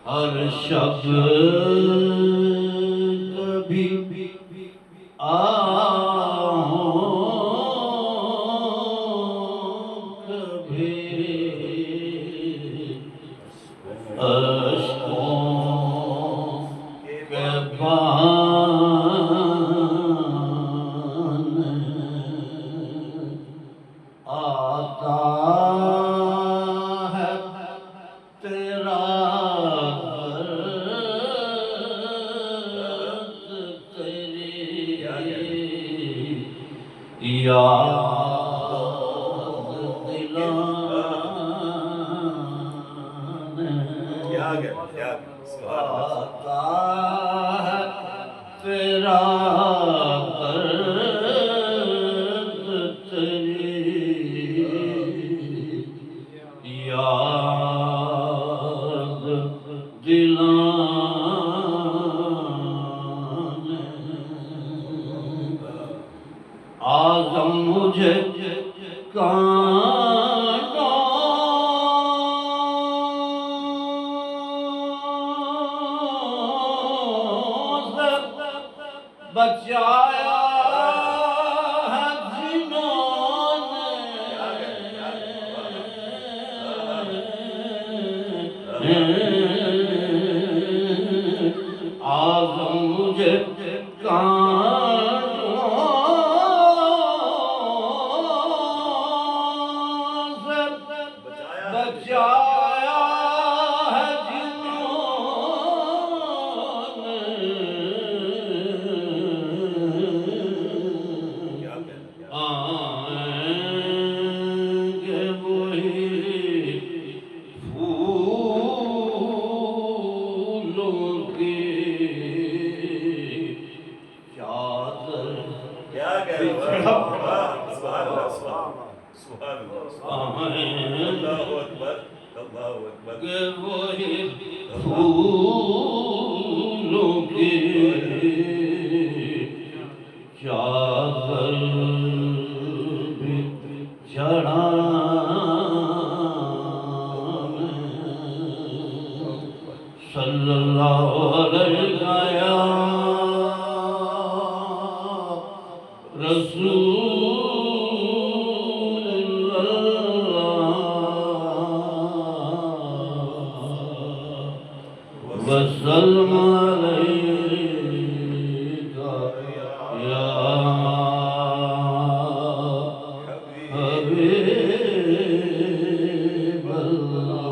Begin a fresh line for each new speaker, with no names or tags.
ہر شب کبھی کبھی اشکوں کے بہانے آتا ہے تیرا یاد دلانے آتا ہے تیرا درد تیری یاد دلانے آزم مجھے کانٹوں سے بچایا ہے جنہوں نے آزم مجھے بچایا ہے جنہوں نے آئیں گے وہی پھولوں کی چادر کہ وہی پھولوں کی چادر بھی چڑھانے صلی اللہ علیہ یا رسول اللہ وسلم علیک یا حبیب اللہ